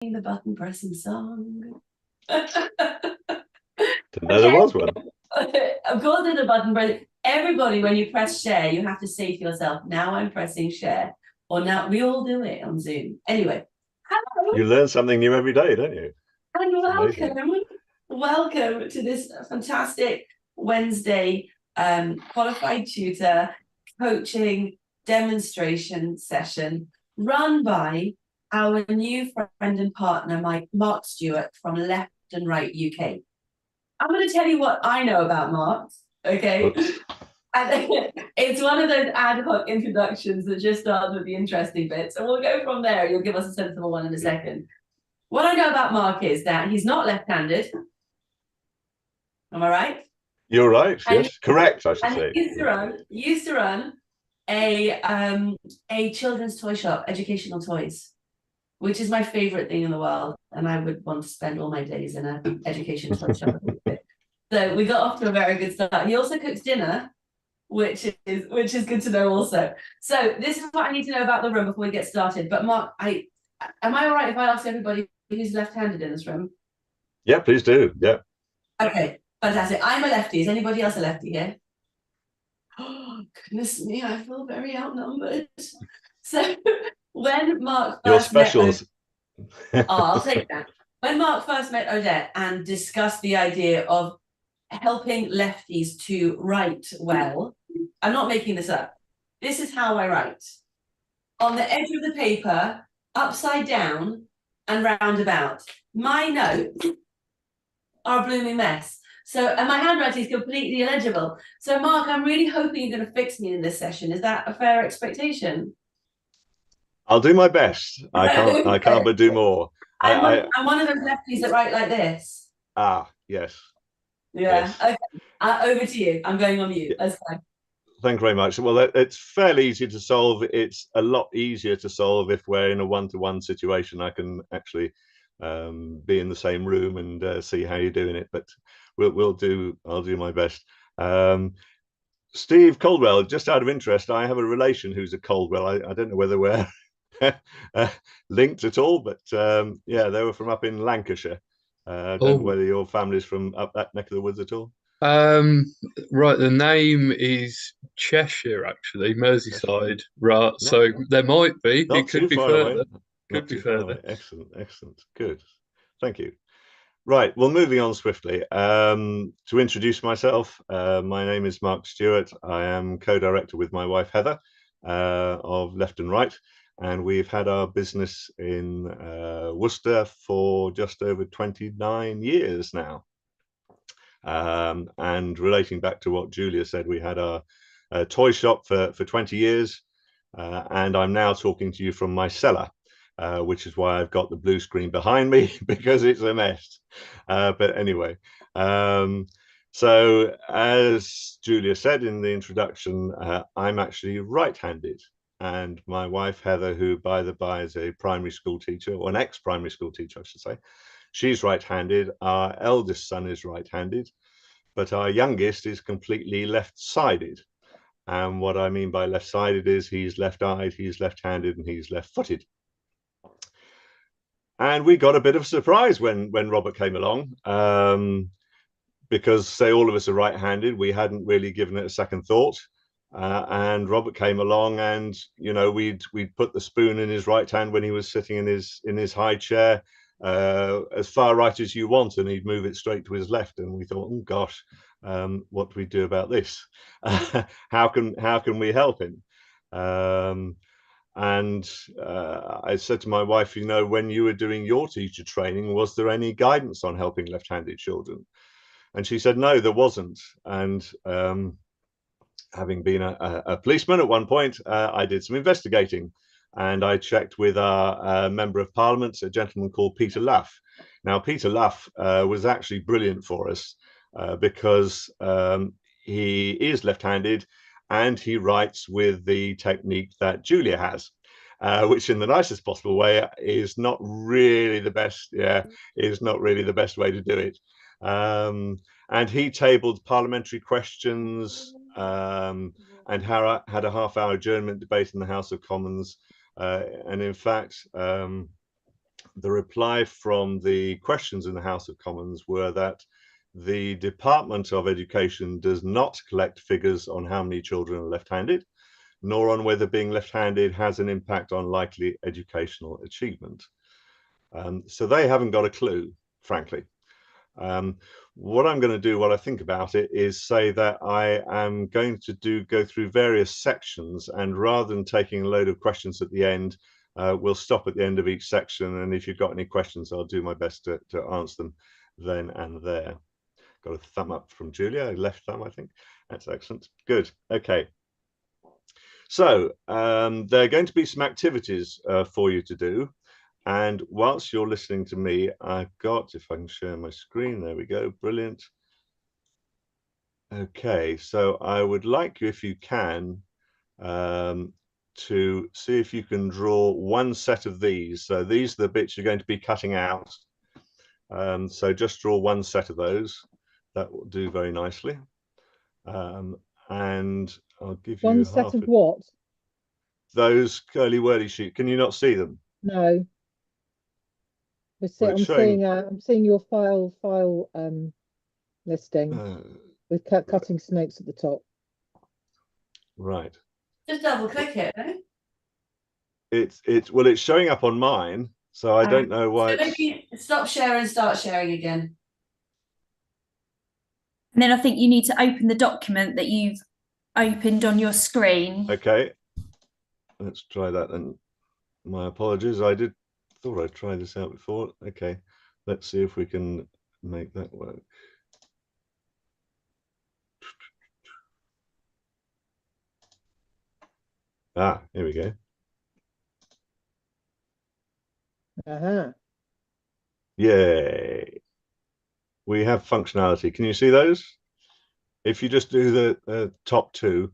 the button pressing song. Didn't know there Okay. was one. Of course, there's a button pressing. Everybody, when you press share, you have to say to yourself, now I'm pressing share. Or now we all do it on Zoom. Anyway, hello You learn something new every day, don't you? and It's amazing. welcome. Welcome to this fantastic Wednesday qualified tutor coaching demonstration session run by our new friend and partner, Mark Stewart from Left and Right UK. I'm going to tell you what I know about Mark, okay? Oops. And it's one of those ad hoc introductions that just starts with the interesting bits. And we'll go from there. You'll give us a sensible one in a second. What I know about Mark is that he's not left-handed. Am I right? You're right. And Yes, correct. I should and say. he used to run a children's toy shop, educational toys, which is my favorite thing in the world. And I would want to spend all my days in an education toy shop. So we got off to a very good start. He also cooks dinner, which is good to know also. So this is what I need to know about the room before we get started. But Mark, am I all right if I ask everybody who's left-handed in this room? Yeah, please do. Yeah. Okay, fantastic. I'm a lefty. Is anybody else a lefty here? Oh, goodness me, I feel very outnumbered. So when Mark Your first met specials. oh, I'll take that. When Mark first met Odette and discussed the idea of helping lefties to write well, I'm not making this up. This is how I write. On the edge of the paper, upside down and roundabout. My notes are a blooming mess. So, and my handwriting is completely illegible. So, Mark, I'm really hoping you're going to fix me in this session. Is that a fair expectation? I'll do my best. I can't. I can't, Okay. but do more. I'm one of those lefties that write like this. Yes, Yeah. yes. Okay. Over to you. I'm going on mute. Yeah. Let's go. Thank you very much. Well, it's fairly easy to solve. It's a lot easier to solve if we're in a one-to-one situation. I can actually be in the same room and see how you're doing it. But we'll do. I'll do my best. Um, Steve Coldwell, just out of interest, I have a relation who's a Coldwell. I don't know whether we're linked at all, but yeah, they were from up in Lancashire. I don't know Oh, whether your family's from up that neck of the woods at all. um, right. The name is Cheshire, actually, Cheshire. Merseyside. Right. Not So there might be. not It could too be far away. further. Not Could be too far away. further. Excellent, excellent. Good. Thank you. Right. Well, moving on swiftly. To introduce myself, my name is Mark Stewart. I am co-director with my wife Heather of Left and Right, and we've had our business in Worcester for just over 29 years now. And relating back to what Julia said, we had our toy shop for 20 years, and I'm now talking to you from my cellar. Which is why I've got the blue screen behind me because it's a mess. But anyway, so as Julia said in the introduction, I'm actually right-handed, and my wife Heather, who by the by is a primary school teacher, or an ex-primary school teacher, I should say, she's right-handed. Our eldest son is right-handed, but our youngest is completely left-sided. And what I mean by left-sided is he's left-eyed, he's left-handed, and he's left-footed. And we got a bit of a surprise when Robert came along, because say all of us are right-handed, we hadn't really given it a second thought. And Robert came along, and we'd put the spoon in his right hand when he was sitting in his high chair, as far right as you want, and he'd move it straight to his left. And we thought, oh gosh, what do we do about this? How can we help him? And I said to my wife, when you were doing your teacher training, was there any guidance on helping left-handed children? And she said, no, there wasn't. And having been a policeman at one point, I did some investigating. And I checked with our member of parliament, a gentleman called Peter Luff. Now, Peter Luff was actually brilliant for us because he is left-handed, and he writes with the technique that Julia has, which in the nicest possible way is not really the best. Yeah, is not really the best way to do it. And he tabled parliamentary questions, and had a half-hour adjournment debate in the House of Commons. And in fact, the reply from the questions in the House of Commons were that the Department of Education does not collect figures on how many children are left-handed, nor on whether being left-handed has an impact on likely educational achievement. So they haven't got a clue, frankly. What I'm going to do while I think about it is say that I am going to go through various sections, and rather than taking a load of questions at the end, we'll stop at the end of each section, and if you've got any questions, I'll do my best to answer them then and there. Got a thumb up from Julia, left thumb, I think. That's excellent. Good. Okay. So there are going to be some activities for you to do. And whilst you're listening to me, I've got, if I can share my screen, there we go, brilliant. Okay, so I would like you, if you can, to see if you can draw one set of these. So these are the bits you're going to be cutting out. So just draw one set of those. That will do very nicely. And I'll give you one set of what? Those curly wordy sheets. Can you not see them? No. Well, I'm seeing your file listing with cutting snakes at the top. Right. Just double click it, right? It's showing up on mine, so I don't know why. So maybe stop sharing, start sharing again. And then I think you need to open the document that you've opened on your screen. Okay, let's try that then. My apologies. Thought I'd tried this out before. Okay, let's see if we can make that work. Ah, here we go. Yay. We have functionality. Can you see those? If you just do the top two,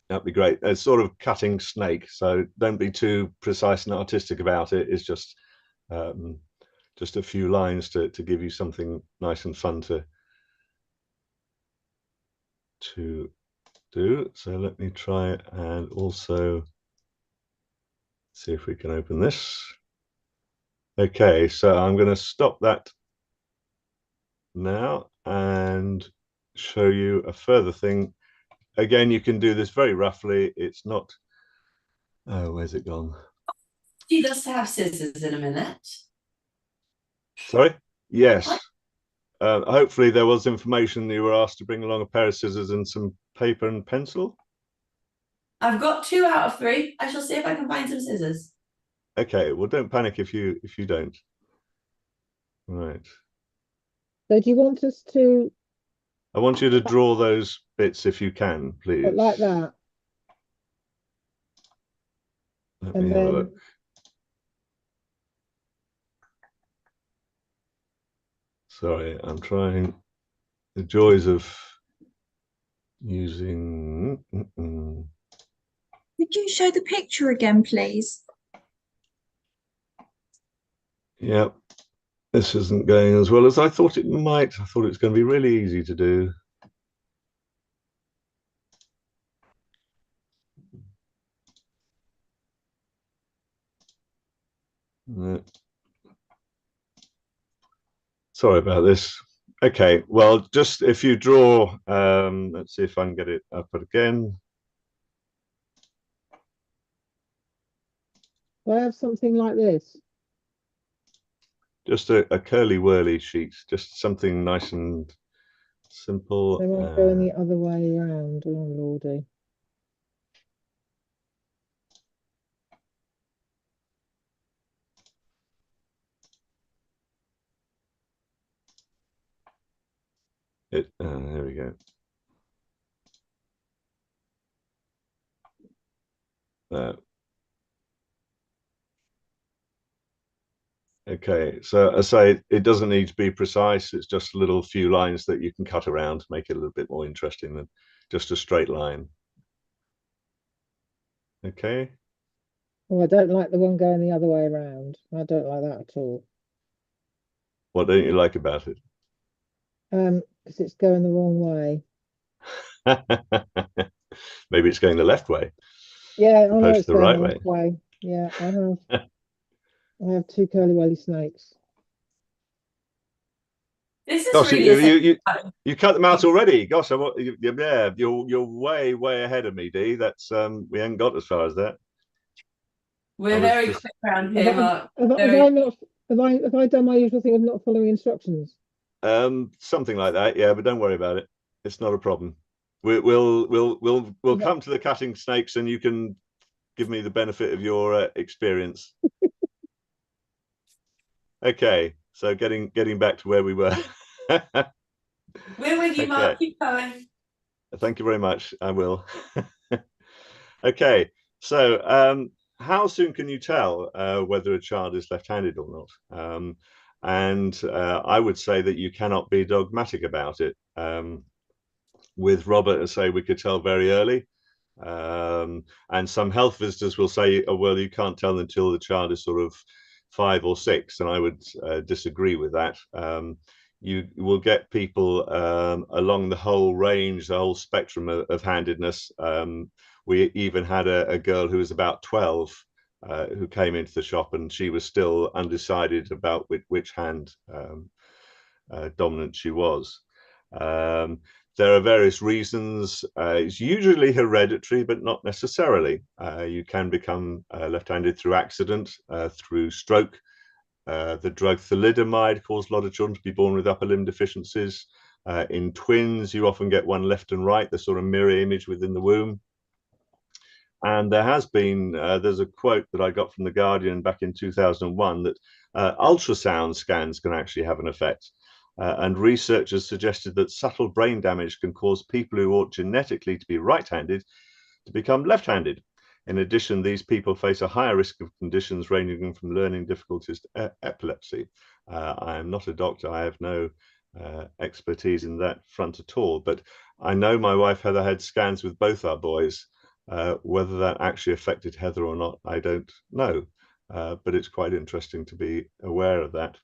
that'd be great. It's sort of cutting snake, so don't be too precise and artistic about it. It's just a few lines to give you something nice and fun to do. So let me try and also see if we can open this. Okay, so I'm going to stop that now and show you a further thing. Again, you can do this very roughly. It's not, oh, where's it gone? She does have scissors in a minute. Sorry? Yes. Hopefully there was information you were asked to bring along a pair of scissors and some paper and pencil. I've got 2 out of 3. I shall see if I can find some scissors. Okay, well, don't panic if you don't. Right. So do you want us to? I want you to draw those bits if you can, please. Like that. Let me have a look. Sorry, I'm trying. The joys of using. Could you show the picture again, please? Yep, this isn't going as well as I thought it might. I thought it was going to be really easy to do. No. Sorry about this. Okay, well, just if you draw, let's see if I can get it up again. Do I have something like this? Just a curly whirly sheet, just something nice and simple. They won't go in the other way around. Oh, Lordy. There we go. Okay, so I say it doesn't need to be precise. It's just a little few lines that you can cut around to make it a little bit more interesting than just a straight line. Okay. Oh, I don't like the one going the other way around. I don't like that at all. What don't you like about it? Because it's going the wrong way. Maybe it's going the left way. Yeah, I know Opposed it's to the going right the left way. Yeah, I know. I have 2 curly wurly snakes. This is Gosh, really you cut them out already. Gosh, yeah, you're way ahead of me, Dee. That's we ain't got as far as that. we're very quick around here, Mark. Have I done my usual thing of not following instructions? Something like that, yeah. But don't worry about it. It's not a problem. We'll come to the cutting snakes, and you can give me the benefit of your experience. Okay, so getting back to where we were. We're with you, Mark. Keep going. Thank you very much. I will. Okay, so how soon can you tell whether a child is left-handed or not? I would say that you cannot be dogmatic about it. With Robert, I say we could tell very early. And some health visitors will say, oh, well, you can't tell until the child is sort of 5 or 6, and I would disagree with that. You will get people along the whole range, the whole spectrum of handedness. We even had a girl who was about 12 who came into the shop, and she was still undecided about which hand dominant she was. There are various reasons. It's usually hereditary, but not necessarily. You can become left-handed through accident, through stroke. The drug thalidomide caused a lot of children to be born with upper limb deficiencies. In twins, you often get one left and right, the sort of mirror image within the womb. And there has been, there's a quote that I got from The Guardian back in 2001 that ultrasound scans can actually have an effect. And researchers suggested that subtle brain damage can cause people who ought genetically to be right-handed to become left-handed. In addition, these people face a higher risk of conditions ranging from learning difficulties to epilepsy. I am not a doctor. I have no expertise in that front at all. But I know my wife Heather had scans with both our boys. Whether that actually affected Heather or not, I don't know. But it's quite interesting to be aware of that.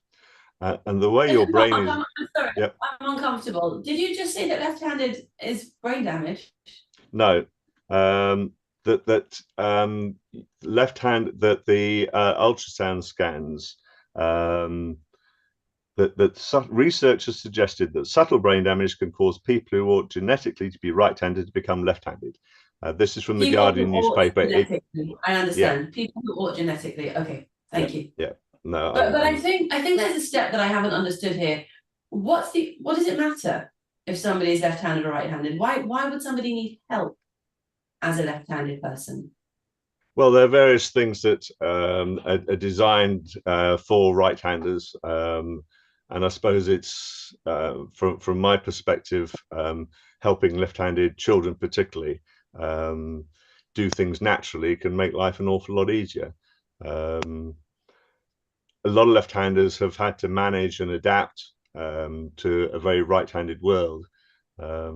And the way your brain is... I'm sorry, yep. I'm uncomfortable. Did you just say that left-handed is brain damage? No. Left hand, that the ultrasound scans, researchers suggested that subtle brain damage can cause people who ought genetically to be right-handed to become left-handed. This is from the Guardian newspaper. I understand. Yeah. People who ought genetically. Okay, thank you. Yeah. No, but I think there's a step that I haven't understood here. What does it matter if somebody is left-handed or right-handed? Why would somebody need help as a left-handed person? Well, there are various things that are designed for right-handers, and I suppose it's from my perspective, helping left-handed children particularly do things naturally can make life an awful lot easier. A lot of left-handers have had to manage and adapt to a very right-handed world. I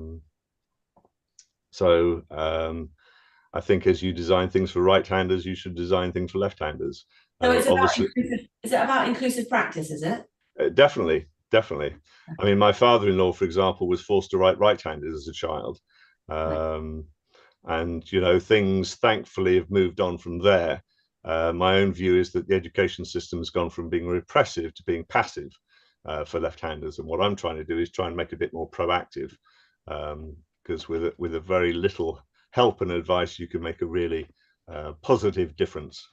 think as you design things for right-handers, you should design things for left-handers. So it's about is it about inclusive practice, is it? Definitely. I mean, my father-in-law, for example, was forced to write right-handed as a child. And, you know, things thankfully have moved on from there. My own view is that the education system has gone from being repressive to being passive for left-handers. And what I'm trying to do is try and make it a bit more proactive, because with a very little help and advice, you can make a really positive difference.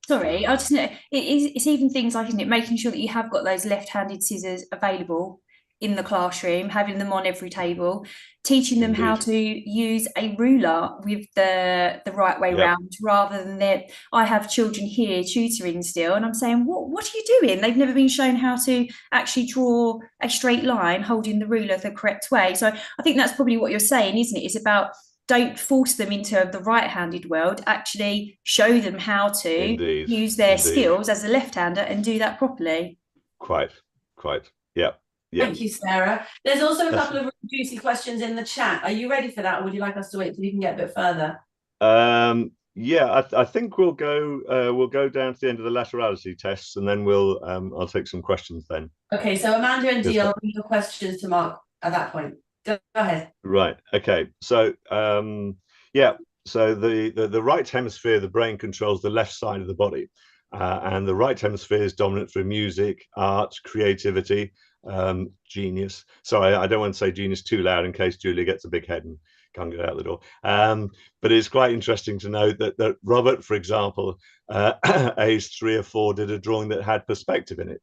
Sorry, I just know it's even things like, isn't it, making sure that you have got those left-handed scissors available in the classroom, having them on every table, teaching them how to use a ruler with the right way round, rather than I have children here tutoring still, and I'm saying, what are you doing? They've never been shown how to actually draw a straight line holding the ruler the correct way. So I think that's probably what you're saying, isn't it? It's about, don't force them into the right-handed world, actually show them how to use their skills as a left-hander and do that properly. Quite. Yeah. Thank you, Sarah. There's also a couple of juicy questions in the chat. Are you ready for that, or would you like us to wait till you can get a bit further? Yeah, I think we'll go down to the end of the laterality tests, and then I'll take some questions then. Okay, so Amanda and Dee, I'll bring your questions to Mark at that point. Go ahead. Right. Okay. So yeah. So the right hemisphere of the brain controls the left side of the body. and the right hemisphere is dominant for music, art, creativity, genius. Sorry, I don't want to say genius too loud in case Julia gets a big head and can't get out the door. But it's quite interesting to note that Robert, for example, aged 3 or 4, did a drawing that had perspective in it.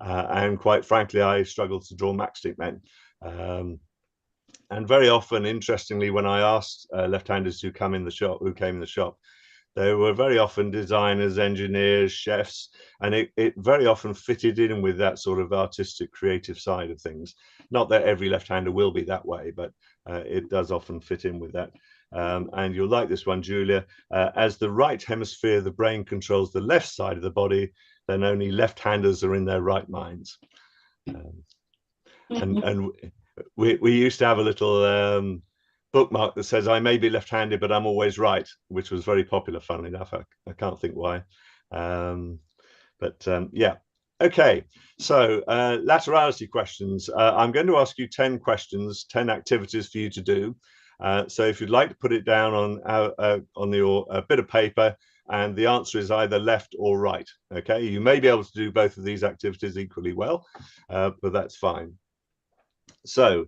And quite frankly, I struggled to draw matchstick men. And very often, interestingly, when I asked left-handers who came in the shop, they were very often designers, engineers, chefs, and it very often fitted in with that sort of artistic, creative side of things. Not that every left-hander will be that way, but it does often fit in with that. And you'll like this one, Julia. As the right hemisphere of the brain controls the left side of the body, then only left-handers are in their right minds. And we used to have a little bookmark that says, I may be left-handed, but I'm always right, which was very popular, funnily enough. I can't think why. Yeah. Okay, so laterality questions. I'm going to ask you 10 questions, 10 activities for you to do. So if you'd like to put it down on your bit of paper, and the answer is either left or right. Okay, you may be able to do both of these activities equally well, but that's fine. So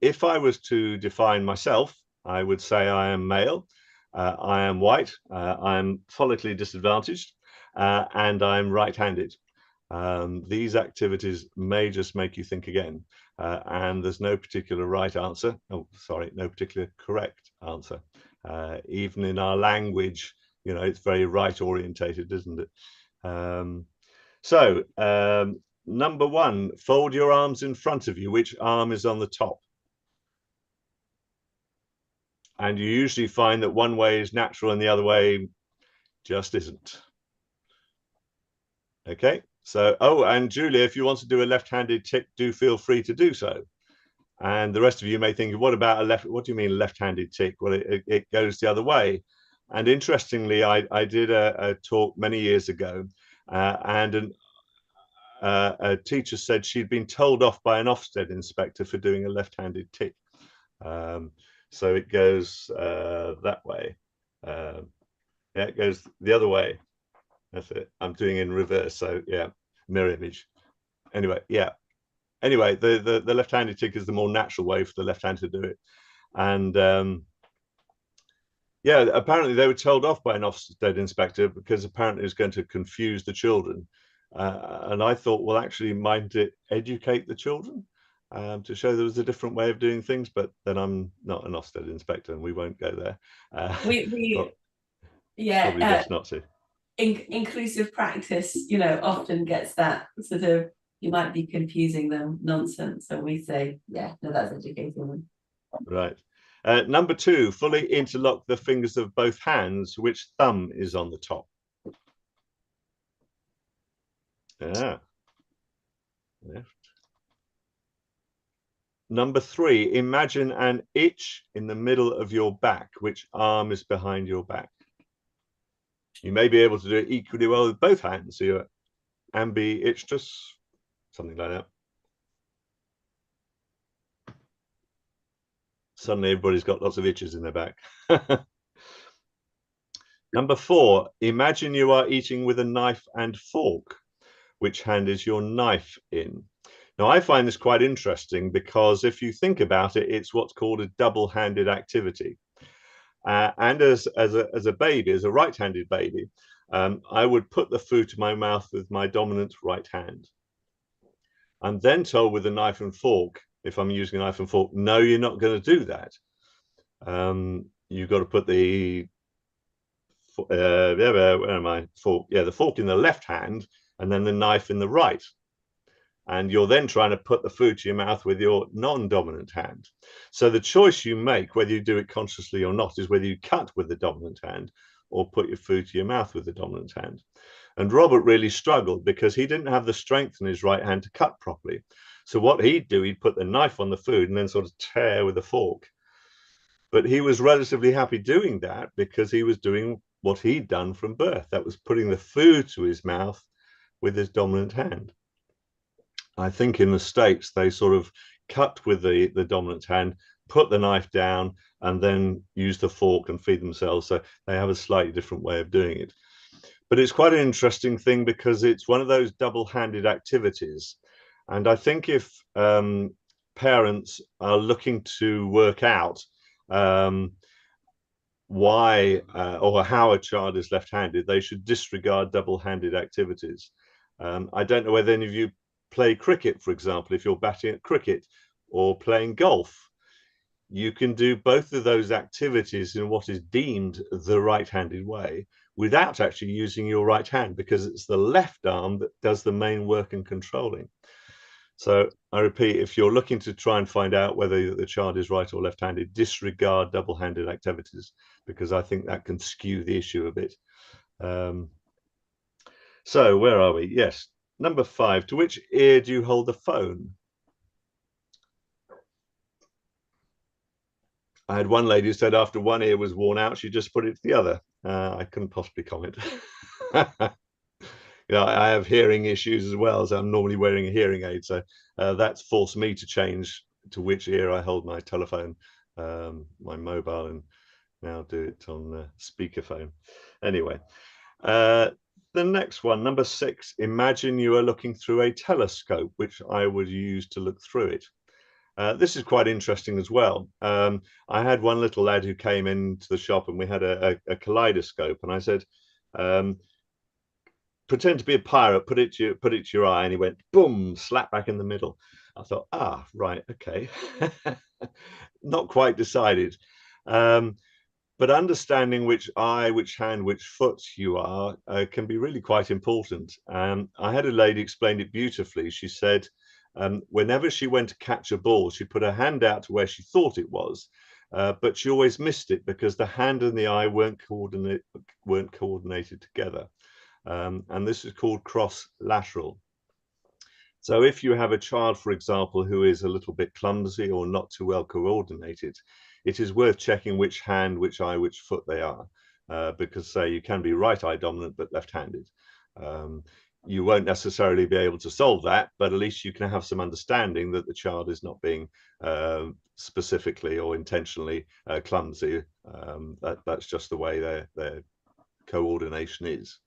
if I was to define myself, I would say I am male, I am white, I'm follically disadvantaged, and I'm right-handed. These activities may just make you think again, and there's no particular right answer. Oh, sorry, no particular correct answer. Even in our language, you know, it's very right orientated, isn't it? Number 1, fold your arms in front of you. Which arm is on the top? And you usually find that one way is natural and the other way just isn't. Okay, so, oh, and Julia, if you want to do a left-handed tick, do feel free to do so. And the rest of you may think, what about what do you mean left-handed tick? Well, it goes the other way. And interestingly, I did a talk many years ago, and a teacher said she'd been told off by an Ofsted inspector for doing a left-handed tick. So it goes that way. Yeah, it goes the other way. That's it. I'm doing in reverse. So yeah, mirror image. Anyway, yeah. Anyway, the left-handed tick is the more natural way for the left hand to do it. And yeah, apparently they were told off by an Ofsted inspector because apparently it was going to confuse the children. And I thought, well, actually, might it educate the children to show there was a different way of doing things? But then I'm not an Ofsted inspector, and we won't go there. Yeah, probably best not to. Inclusive practice, you know, often gets that sort of, you might be confusing them nonsense. So we say, yeah, no, that's educating them. Right. Number 2, fully interlock the fingers of both hands. Which thumb is on the top? Yeah. Left. Number 3, imagine an itch in the middle of your back. Which arm is behind your back? You may be able to do it equally well with both hands. So you're ambi-itchtus, something like that. Suddenly everybody's got lots of itches in their back. Number 4, imagine you are eating with a knife and fork. Which hand is your knife in? Now, I find this quite interesting because if you think about it, it's what's called a double-handed activity. And as a baby, as a right-handed baby, I would put the food to my mouth with my dominant right hand. I'm then told with a knife and fork, if I'm using a knife and fork, no, you're not going to do that. You've got to put the where am I? Fork, yeah, the fork in the left hand, and then the knife in the right. And you're then trying to put the food to your mouth with your non-dominant hand. So the choice you make, whether you do it consciously or not, is whether you cut with the dominant hand or put your food to your mouth with the dominant hand. And Robert really struggled because he didn't have the strength in his right hand to cut properly. So what he'd do, he'd put the knife on the food and then sort of tear with a fork. But he was relatively happy doing that because he was doing what he'd done from birth. That was putting the food to his mouth with his dominant hand. I think in the States, they sort of cut with the dominant hand, put the knife down, and then use the fork and feed themselves. So they have a slightly different way of doing it. But it's quite an interesting thing because it's one of those double-handed activities. And I think if parents are looking to work out why or how a child is left-handed, they should disregard double-handed activities. I don't know whether any of you play cricket, for example. If you're batting at cricket or playing golf, you can do both of those activities in what is deemed the right-handed way without actually using your right hand, because it's the left arm that does the main work and controlling. So I repeat, if you're looking to try and find out whether the child is right or left-handed, disregard double-handed activities, because I think that can skew the issue a bit. So where are we? Yes, number 5. To which ear do you hold the phone? I had one lady who said after one ear was worn out, she just put it to the other. I couldn't possibly comment. You know, I have hearing issues as well, so I'm normally wearing a hearing aid. So that's forced me to change to which ear I hold my telephone, my mobile, and now do it on speakerphone. Anyway, the next one, number 6. Imagine you are looking through a telescope, which I would use to look through it. This is quite interesting as well. I had one little lad who came into the shop and we had a kaleidoscope, and I said, pretend to be a pirate, put it to your eye, and he went boom, slap back in the middle. I thought, right, okay. Not quite decided. But understanding which eye, which hand, which foot you are can be really quite important. I had a lady explain it beautifully. She said, whenever she went to catch a ball, she put her hand out to where she thought it was, but she always missed it because the hand and the eye weren't coordinated together. And this is called cross-lateral. So if you have a child, for example, who is a little bit clumsy or not too well coordinated, it is worth checking which hand, which eye, which foot they are, because say you can be right eye dominant but left-handed. You won't necessarily be able to solve that, but at least you can have some understanding that the child is not being specifically or intentionally clumsy. That's just the way their coordination is.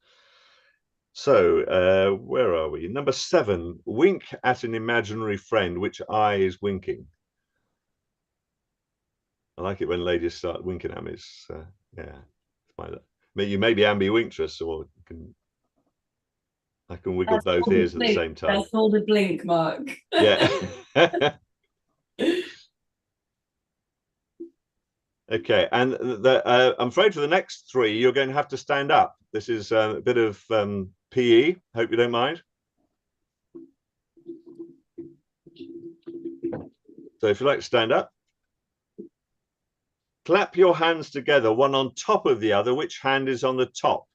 So where are we? Number 7, wink at an imaginary friend. Which eye is winking? I like it when ladies start winking at me. Yeah, you may be ambidextrous, or I can wiggle both ears at the same time. That's called a blink, Mark. Yeah. Okay, and I'm afraid for the next 3, you're going to have to stand up. This is a bit of PE. Hope you don't mind. So if you like to stand up, clap your hands together, one on top of the other. Which hand is on the top?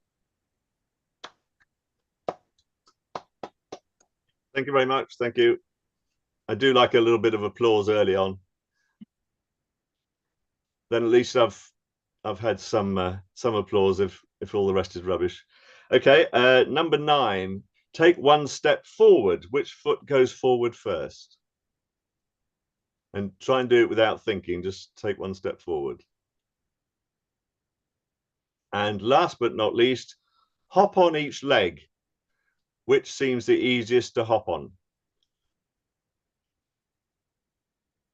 Thank you very much. Thank you. I do like a little bit of applause early on. Then at least I've had some applause if all the rest is rubbish. Okay, number 9. Take one step forward. Which foot goes forward first? And try and do it without thinking. Just take one step forward. And last but not least, hop on each leg. Which seems the easiest to hop on?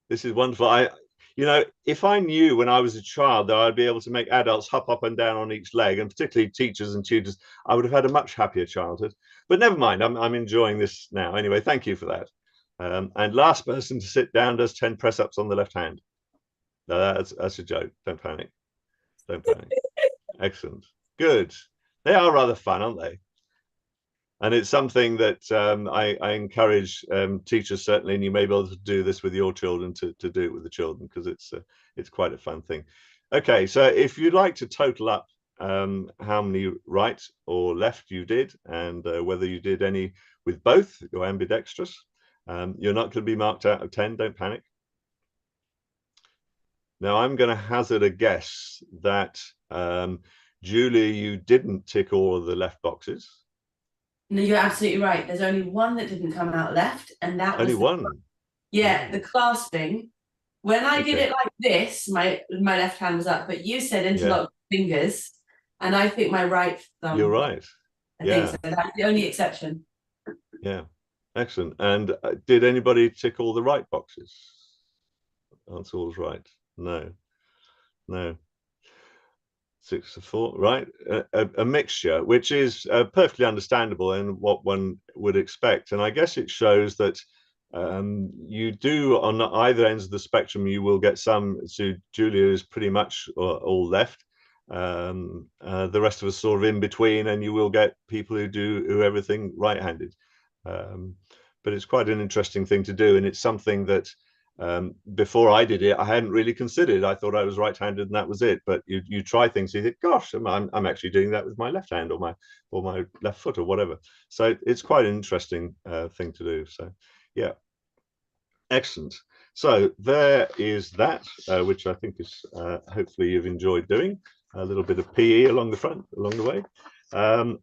This is wonderful. You know, if I knew when I was a child that I'd be able to make adults hop up and down on each leg, and particularly teachers and tutors, I would have had a much happier childhood. But never mind, I'm enjoying this now. Anyway, thank you for that. And last person to sit down does 10 press-ups on the left hand. No, that's a joke. Don't panic. Don't panic. Excellent. Good. They are rather fun, aren't they? And it's something that I encourage teachers, certainly, and you may be able to do this with your children, to do it with the children, because it's quite a fun thing. Okay, so if you'd like to total up how many right or left you did, and whether you did any with both, you're ambidextrous, you're not going to be marked out of 10, don't panic. Now I'm going to hazard a guess that Julie, you didn't tick all of the left boxes. No, you're absolutely right. There's only one that didn't come out left, and that was only one. Yeah, the clasping. When I did it like this, my left hand was up, but you said interlock fingers, and I think my right thumb. You're right. I think so. That's the only exception. Yeah, excellent. And did anybody tick all the right boxes? Answer all's right. No, no. 6 to 4, right? A mixture, which is perfectly understandable and what one would expect. And I guess it shows that you do, on either ends of the spectrum, you will get some. So Julia is pretty much all left. The rest of us sort of in between, and you will get people who do everything right-handed. But it's quite an interesting thing to do, and it's something that before I did it, I hadn't really considered. I thought I was right-handed and that was it. But you try things, you think, gosh, I'm actually doing that with my left hand or my left foot or whatever. So it's quite an interesting thing to do. So yeah, excellent. So there is that, which I think is hopefully you've enjoyed doing. A little bit of PE along the way.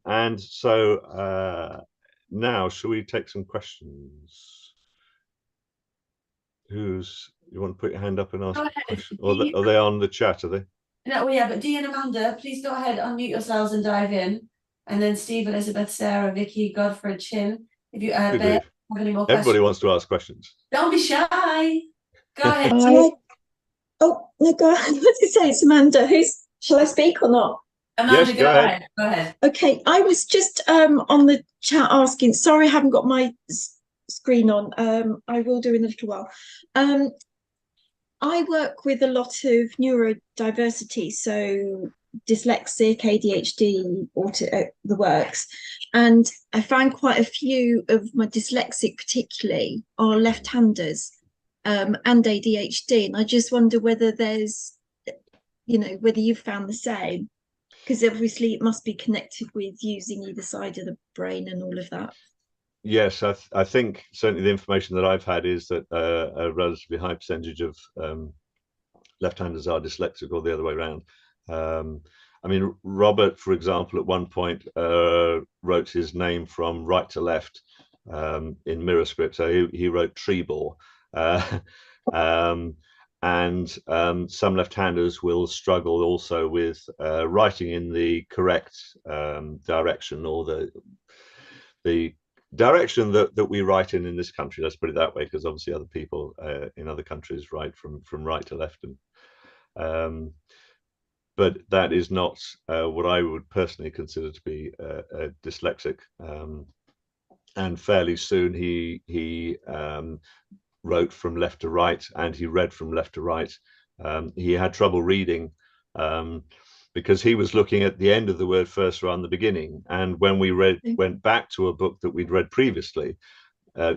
And so now, shall we take some questions? You want to put your hand up and ask a question? Or are they on the chat, are they? No, well, yeah, but Dee and Amanda, please go ahead, unmute yourselves and dive in. And then Steve, Elizabeth, Sarah, Vicky, Godfrey, Chin. If you have any more questions. Everybody wants to ask questions. Don't be shy. Go ahead. Oh, no, go ahead. What did you say? It's Amanda. Shall I speak or not? Amanda, yes, go ahead. Go ahead. Okay, I was just on the chat asking, sorry I haven't got my screen on. I will do in a little while. I work with a lot of neurodiversity, so dyslexic, ADHD, the works, and I find quite a few of my dyslexic particularly are left-handers and ADHD, and I just wonder whether there's, whether you've found the same, because obviously it must be connected with using either side of the brain and all of that. Yes, I think certainly the information that I've had is that a relatively high percentage of left-handers are dyslexic, or the other way around. I mean, Robert, for example, at one point wrote his name from right to left in mirror script. So he wrote Trebor. And some left-handers will struggle also with writing in the correct direction, or the direction that we write in this country. Let's put it that way, because obviously other people in other countries write from right to left. And but that is not what I would personally consider to be a dyslexic. And fairly soon he wrote from left to right, and he read from left to right. He had trouble reading because he was looking at the end of the word first rather than the beginning. And when we went back to a book that we'd read previously,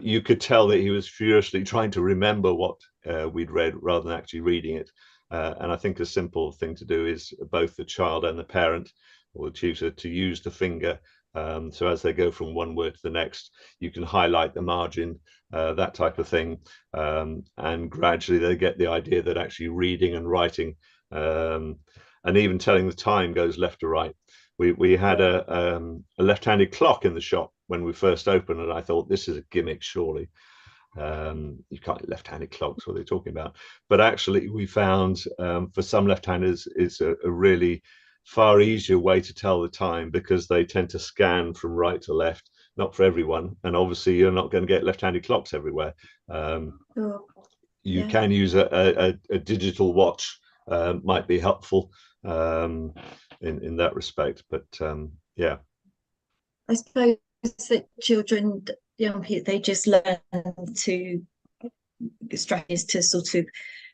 you could tell that he was furiously trying to remember what we'd read rather than actually reading it. And I think a simple thing to do is both the child and the parent or the tutor to use the finger. So as they go from one word to the next, you can highlight the margin, that type of thing. And gradually they get the idea that actually reading and writing and even telling the time goes left to right. We had a left-handed clock in the shop when we first opened, and I thought, this is a gimmick, surely. You can't get left-handed clocks, what are they talking about? But actually we found for some left-handers it's a really far easier way to tell the time, because they tend to scan from right to left. Not for everyone, and obviously you're not going to get left-handed clocks everywhere. You can use a digital watch, might be helpful in that respect, but yeah. I suppose that children, young people, they just learn to strategies to sort of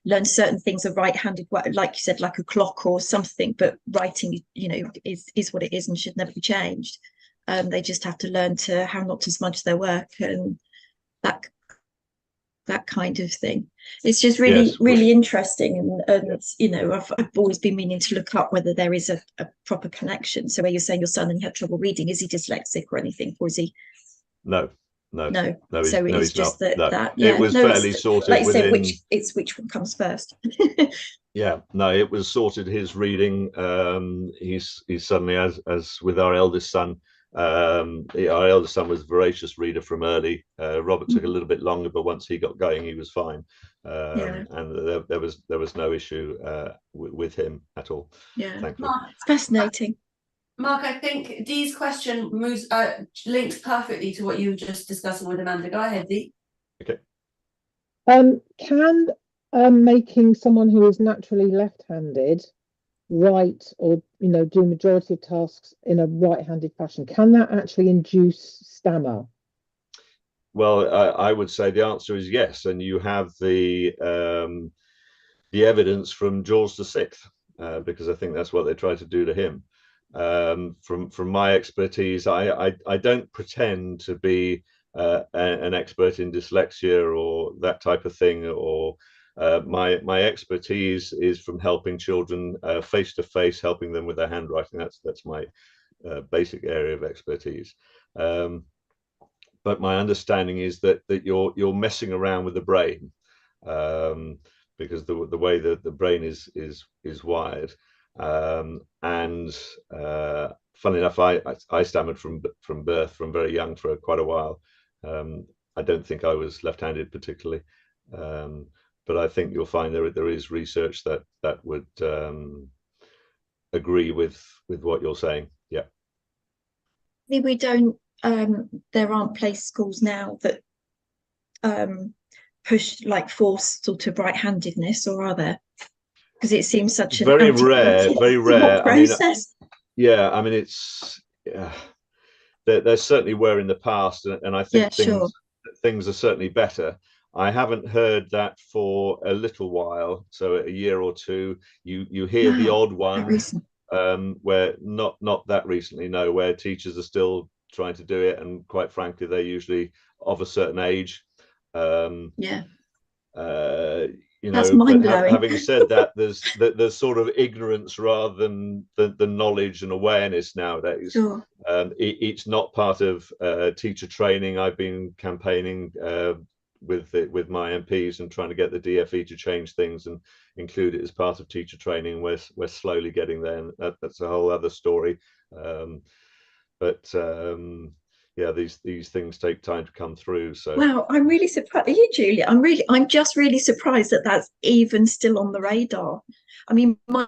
learn certain things are right-handed, like you said, like a clock or something, but writing, is what it is and should never be changed. They just have to learn to how not to smudge their work and that kind of thing. It's just really, really interesting. And I've always been meaning to look up whether there is a proper connection. So where you're saying your son and he had trouble reading, is he dyslexic or anything, or is he? No. So it's just not. that it was fairly sorted, like within... you say, which one comes first. Yeah, no, it was sorted. His reading, he's suddenly, as with our eldest son, our eldest son was a voracious reader from early. Robert took a little bit longer, but once he got going, he was fine. And there was no issue with him at all. Yeah, thankfully. It's fascinating. Mark, I think Dee's question moves links perfectly to what you were just discussing with Amanda. Go ahead, Dee. Okay. Can making someone who is naturally left-handed write or do majority of tasks in a right-handed fashion, can that actually induce stammer? Well, I would say the answer is yes, and you have the evidence from George VI, because I think that's what they tried to do to him. From my expertise, I don't pretend to be an expert in dyslexia or that type of thing, or my expertise is from helping children face to face, helping them with their handwriting. That's my basic area of expertise. But my understanding is that you're messing around with the brain, because the way that the brain is wired. And funnily enough, I stammered from birth, from very young, for quite a while. I don't think I was left-handed particularly, but I think you'll find there is research that would agree with what you're saying. Yeah. We don't. There aren't place schools now that push, like, force sort of right-handedness, or are there? Because it seems such an very rare process. I mean, it's there certainly were in the past, and I think things are certainly better. I haven't heard that for a little while, so a year or two. You hear the odd one, where not that recently, no, where teachers are still trying to do it, and quite frankly, they're usually of a certain age. That's mind-blowing. Having said that, there's sort of ignorance rather than the knowledge and awareness nowadays. Sure. It's not part of teacher training. I've been campaigning with my MPs and trying to get the DFE to change things and include it as part of teacher training. We're slowly getting there, and that's a whole other story. Yeah, these things take time to come through. So wow, I'm really surprised. Are you, Julia? I'm just really surprised that that's even still on the radar. I mean, my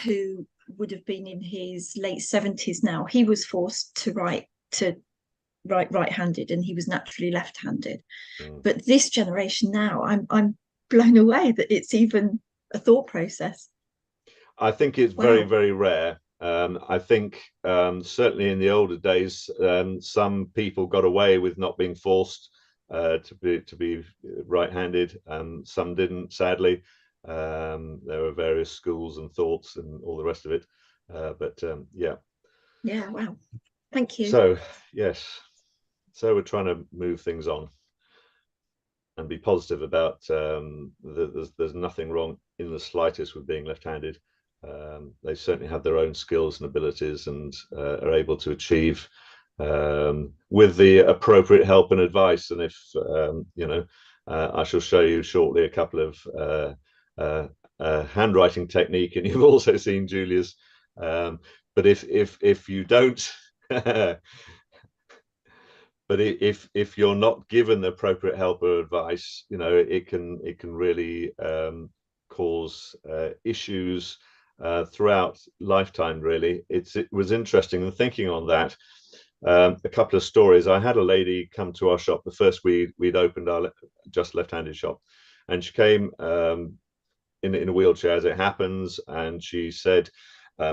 who would have been in his late 70s now, he was forced to write right-handed, and he was naturally left-handed. But this generation now, I'm blown away that it's even a thought process. I think it's very, very rare. I think certainly in the older days, some people got away with not being forced to be right-handed, and some didn't, sadly. There were various schools and thoughts and all the rest of it, yeah. Wow, thank you. So yes, so we're trying to move things on and be positive about there's nothing wrong in the slightest with being left-handed. They certainly have their own skills and abilities, and are able to achieve with the appropriate help and advice. And if I shall show you shortly a couple of handwriting technique, and you've also seen Julia's. But if you don't, but if you're not given the appropriate help or advice, it can really cause issues throughout lifetime. Really, it was interesting and thinking on that. A couple of stories. I had a lady come to our shop the first we'd opened our just left-handed shop, and she came in a wheelchair, as it happens, and she said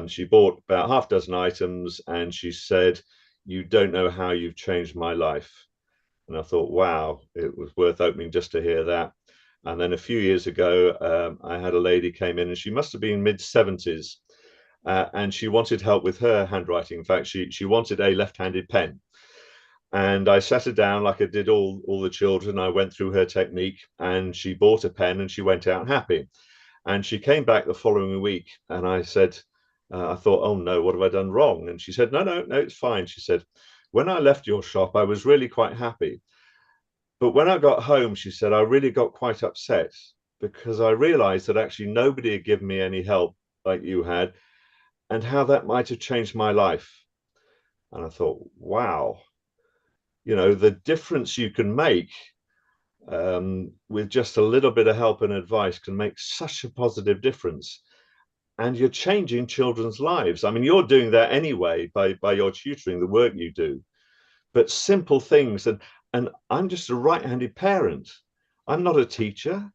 she bought about half a dozen items, and she said, "You don't know how you've changed my life." And I thought, wow, it was worth opening just to hear that. And then a few years ago, I had a lady came in, and she must have been mid-70s, and she wanted help with her handwriting. In fact, she wanted a left-handed pen. And I sat her down like I did all the children. I went through her technique, and she bought a pen, and she went out happy. And she came back the following week, and I said, I thought, oh no, what have I done wrong? And she said, no, it's fine. She said, when I left your shop, I was really quite happy. But when I got home, she said, I really got quite upset, because I realized that actually nobody had given me any help like you had, and how that might have changed my life. And I thought, wow, the difference you can make with just a little bit of help and advice can make such a positive difference. and you're changing children's lives. I mean, you're doing that anyway by your tutoring, the work you do, but simple things. And I'm just a right-handed parent. I'm not a teacher.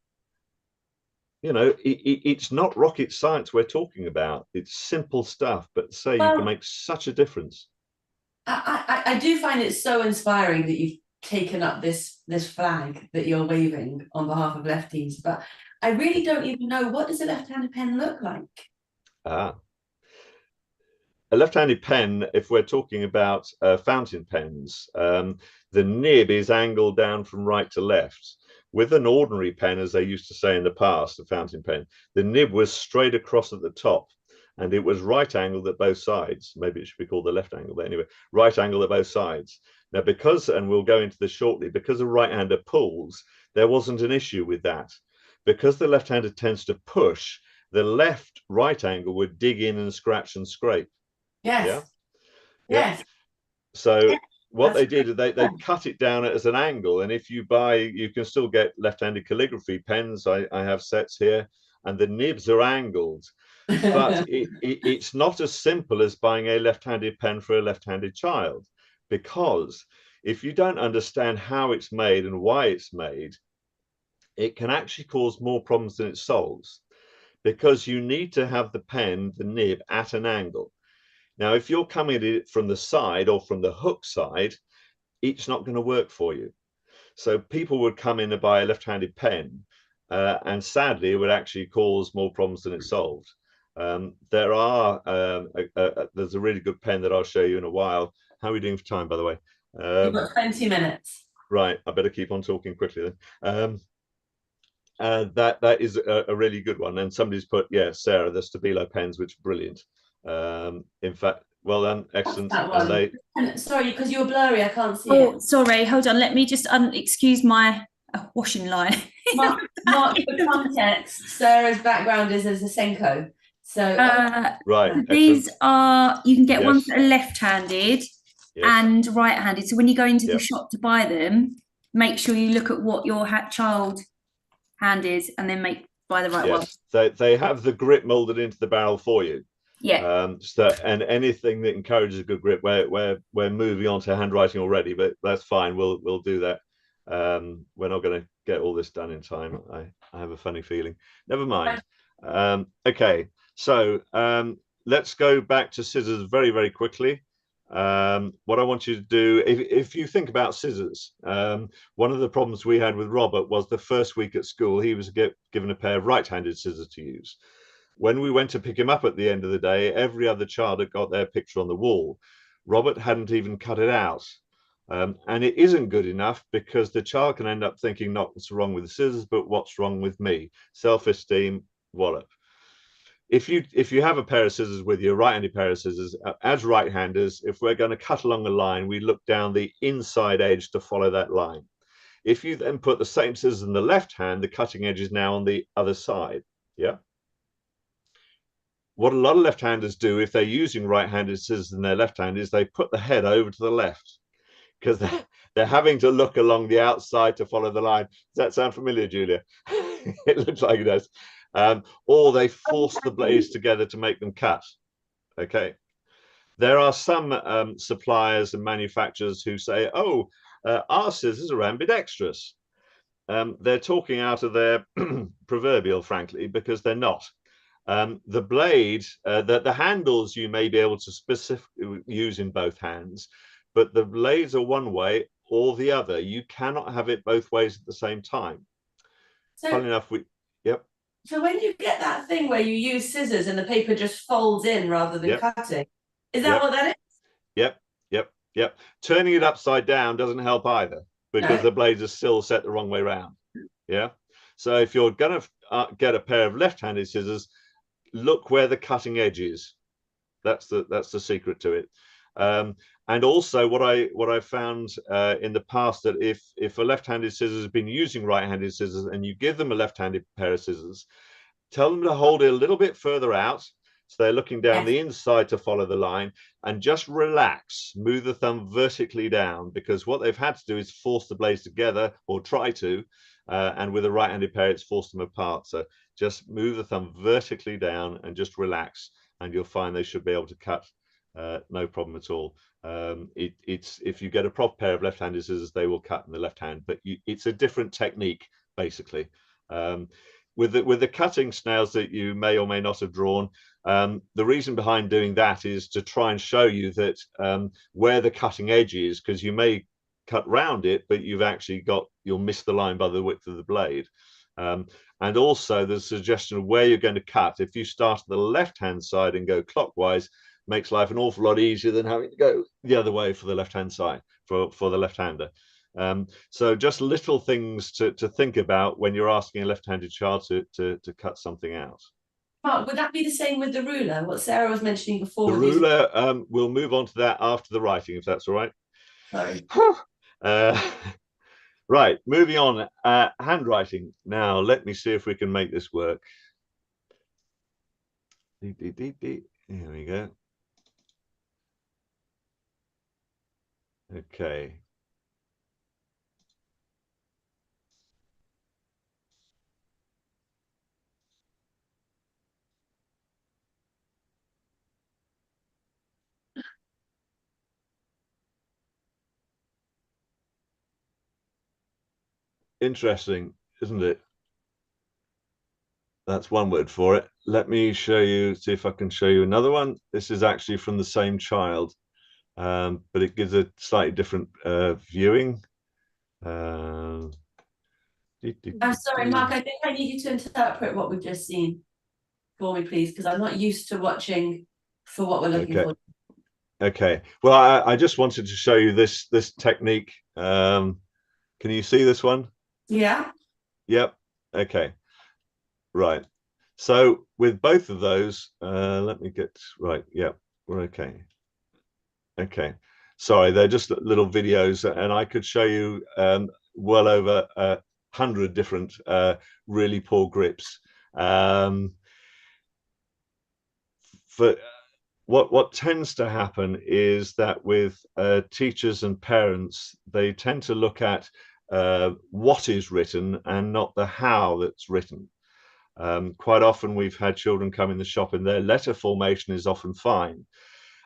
You know, it's not rocket science we're talking about. It's simple stuff, but say you can make such a difference. I do find it so inspiring that you've taken up this flag that you're waving on behalf of lefties, but I really don't even know, what does a left-handed pen look like? A left-handed pen, if we're talking about fountain pens, the nib is angled down from right to left. With an ordinary pen, as they used to say in the past, a fountain pen, the nib was straight across at the top, and it was right angled at both sides. Maybe it should be called the left angle, but anyway, right angled at both sides. Now, because, and we'll go into this shortly, because a right-hander pulls, there wasn't an issue with that. Because the left-hander tends to push, the left right angle would dig in and scratch and scrape. Yes. Yeah. Yes. Yeah. So what That's they did, they cut it down as an angle. And if you buy, you can still get left-handed calligraphy pens. I have sets here, and the nibs are angled. But it's not as simple as buying a left-handed pen for a left-handed child, because if you don't understand how it's made and why it's made, it can actually cause more problems than it solves, because you need to have the pen, the nib, at an angle. Now, if you're coming at it from the side or from the hook side, it's not going to work for you. So people would come in and buy a left-handed pen, and sadly, it would actually cause more problems than it solved. There's a really good pen that I'll show you in a while. How are we doing for time, by the way? You've got 20 minutes. Right, I better keep on talking quickly then. That is a really good one, and somebody's put, yeah, Sarah, the Stabilo pens, which are brilliant. In fact, well done, excellent. And sorry, because you're blurry, I can't see Oh, it. sorry, hold on. Let me just excuse my washing line. Mark, for context, Sarah's background is as a Senko. So right, these are, you can get Yes. ones that are left-handed Yes. and right-handed. So when you go into the Yep. shop to buy them, make sure you look at what your child hand is, and then buy the right one. They have the grip molded into the barrel for you. Yeah. And anything that encourages a good grip, we're moving on to handwriting already, but that's fine. We'll do that. We're not going to get all this done in time. I have a funny feeling. Never mind. Okay, so let's go back to scissors very, very quickly. What I want you to do, if you think about scissors, one of the problems we had with Robert was the first week at school, he was given a pair of right-handed scissors to use. When we went to pick him up at the end of the day, every other child had got their picture on the wall. Robert hadn't even cut it out. And it isn't good enough, because the child can end up thinking not what's wrong with the scissors, but what's wrong with me. Self-esteem, wallop. If you have a pair of scissors with you, a right-handed pair of scissors, as right-handers, if we're going to cut along a line, we look down the inside edge to follow that line. If you then put the same scissors in the left hand, the cutting edge is now on the other side. Yeah. What a lot of left-handers do, if they're using right-handed scissors in their left hand, is they put the head over to the left, because they're having to look along the outside to follow the line. Does that sound familiar, Julia? It looks like it does. Or they force the blades together to make them cut. Okay. There are some suppliers and manufacturers who say, oh, our scissors are ambidextrous. They're talking out of their proverbial, frankly, because they're not. The blade, the handles you may be able to specifically use in both hands, but the blades are one way or the other. You cannot have it both ways at the same time. So, funny enough, yep. So when you get that thing where you use scissors and the paper just folds in rather than cutting, is that what that is? Yep. Turning it upside down doesn't help either, because the blades are still set the wrong way around. Yeah. So if you're going to get a pair of left-handed scissors, look where the cutting edge is. That's the secret to it. And also what I found in the past, that if a left-handed scissors has been using right-handed scissors and you give them a left-handed pair of scissors, tell them to hold it a little bit further out So they're looking down Yes. the inside to follow the line, and just relax, move the thumb vertically down, because what they've had to do is force the blades together, or try to, and with a right-handed pair, it's forced them apart. So just move the thumb vertically down and just relax, and you'll find they should be able to cut no problem at all. It's if you get a proper pair of left-handed scissors, they will cut in the left hand, but it's a different technique basically. With the cutting snails that you may or may not have drawn, the reason behind doing that is to try and show you that where the cutting edge is, because you may cut round it, but you'll miss the line by the width of the blade. And also the suggestion of where you're going to cut. If you start at the left hand side and go clockwise, makes life an awful lot easier than having to go the other way for the left hand side, for the left hander. So just little things to think about when you're asking a left-handed child to cut something out. Mark, would that be the same with the ruler? What Sarah was mentioning before. The ruler, we'll move on to that after the writing, if that's all right. Sorry. Right, moving on. Handwriting. Now, let me see if we can make this work. Here we go. Okay. Interesting, isn't it? That's one word for it. Let me show you, see if I can show you another one. This is actually from the same child, but it gives a slightly different viewing. I'm sorry, Mark, I think I need you to interpret what we've just seen for me, please, because I'm not used to watching for what we're looking for. Okay. Well, I just wanted to show you this technique. Can you see this one? Yeah. Yep. Okay. Right. So with both of those, let me get right. Yep. We're okay. Okay. Sorry, they're just little videos, and I could show you well over 100 different really poor grips. For what tends to happen is that with teachers and parents, they tend to look at what is written and not the how that's written. Quite often we've had children come in the shop and their letter formation is often fine,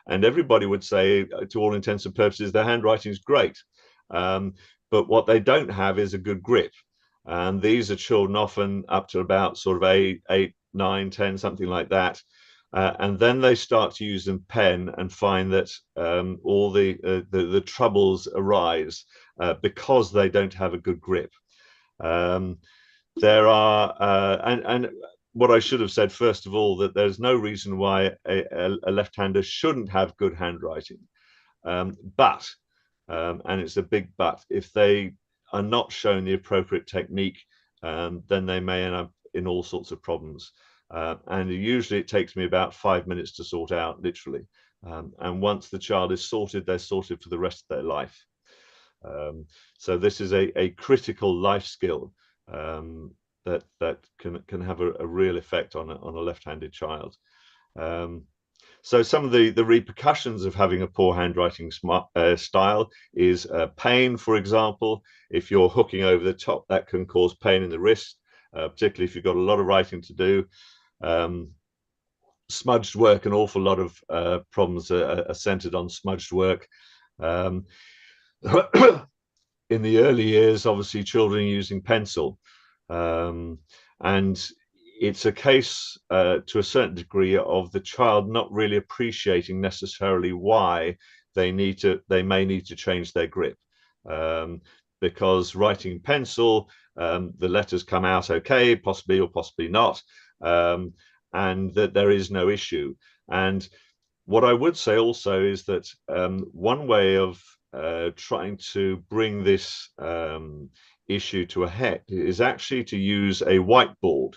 and everybody would say, to all intents and purposes, their handwriting is great, but what they don't have is a good grip. And these are children often up to about sort of 8, 9, 10, something like that. And then they start to use a pen and find that all the troubles arise because they don't have a good grip. There are, and what I should have said first of all, that there's no reason why a left-hander shouldn't have good handwriting. But, and it's a big but, if they are not shown the appropriate technique, then they may end up in all sorts of problems. And usually it takes me about 5 minutes to sort out, literally. And once the child is sorted, they're sorted for the rest of their life. So this is a critical life skill that can have a real effect on a left-handed child. So some of the repercussions of having a poor handwriting style is pain, for example. If you're hooking over the top, that can cause pain in the wrist, particularly if you've got a lot of writing to do. Smudged work, an awful lot of problems are centered on smudged work. In the early years, obviously, children are using pencil. And it's a case to a certain degree of the child not really appreciating necessarily why they may need to change their grip. Because writing pencil, the letters come out okay, possibly or possibly not, and that there is no issue. And what I would say also is that one way of trying to bring this issue to a head is actually to use a whiteboard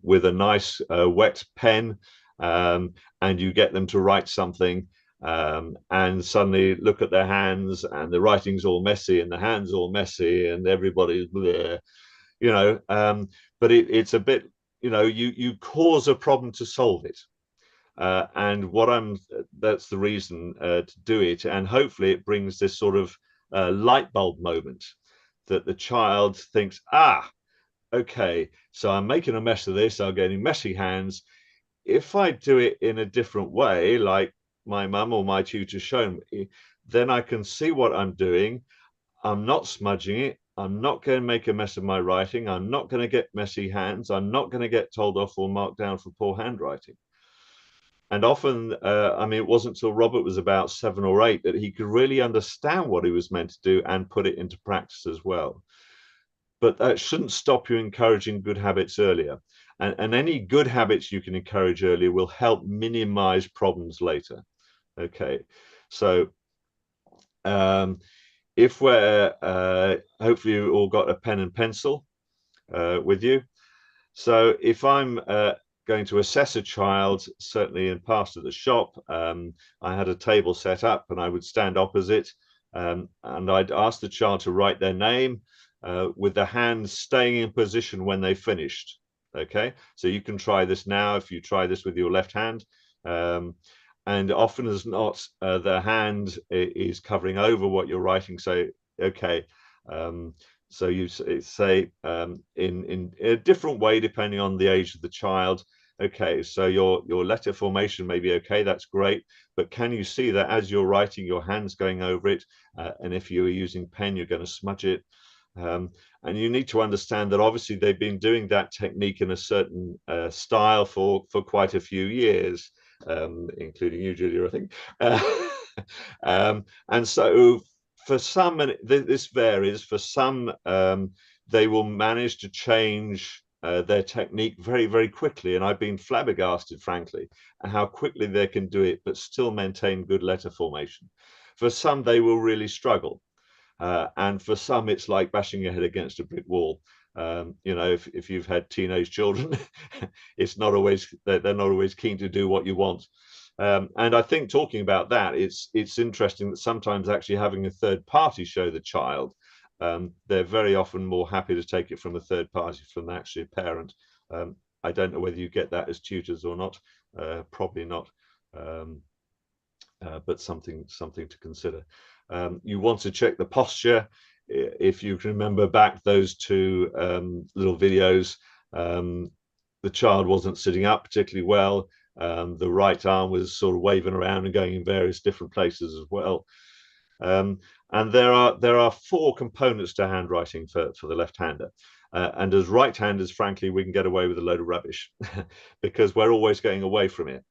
with a nice wet pen, and you get them to write something, and suddenly look at their hands and the writing's all messy and the hands all messy and everybody's bleh, but it's a bit, you cause a problem to solve it. And that's the reason to do it. And hopefully it brings this sort of light bulb moment that the child thinks, okay, so I'm making a mess of this, I'm getting messy hands. If I do it in a different way, like my mum or my tutor shown me, then I can see what I'm doing. I'm not smudging it. I'm not going to make a mess of my writing. I'm not going to get messy hands. I'm not going to get told off or marked down for poor handwriting. And often, I mean, it wasn't until Robert was about 7 or 8 that he could really understand what he was meant to do and put it into practice as well. But that shouldn't stop you encouraging good habits earlier. And any good habits you can encourage earlier will help minimize problems later. Okay, so if we're, hopefully you all got a pen and pencil with you. So if I'm going to assess a child, certainly in past at the shop, I had a table set up and I would stand opposite and I'd ask the child to write their name with the hands staying in position when they finished. Okay, so you can try this now if you try this with your left hand. And often as not, the hand is covering over what you're writing. So, okay, so you say in a different way depending on the age of the child. Okay, so your letter formation may be okay, that's great, but can you see that as you're writing, your hand's going over it, and if you were using pen, you're going to smudge it. And you need to understand that obviously they've been doing that technique in a certain style for quite a few years, including you, Julia, I think. And so for some, and this varies, for some they will manage to change their technique very, very quickly. And I've been flabbergasted, frankly, at how quickly they can do it, but still maintain good letter formation. For some, they will really struggle. And for some, it's like bashing your head against a brick wall. You know, if you've had teenage children, it's not always, they're not always keen to do what you want. And I think talking about that, it's interesting that sometimes actually having a third party show the child, they're very often more happy to take it from a third party from actually a parent. I don't know whether you get that as tutors or not, probably not, but something to consider. You want to check the posture. If you can remember back those two little videos, the child wasn't sitting up particularly well. The right arm was sort of waving around and going in various different places as well. And there are 4 components to handwriting for the left-hander. And as right-handers, frankly, we can get away with a load of rubbish because we're always going away from it.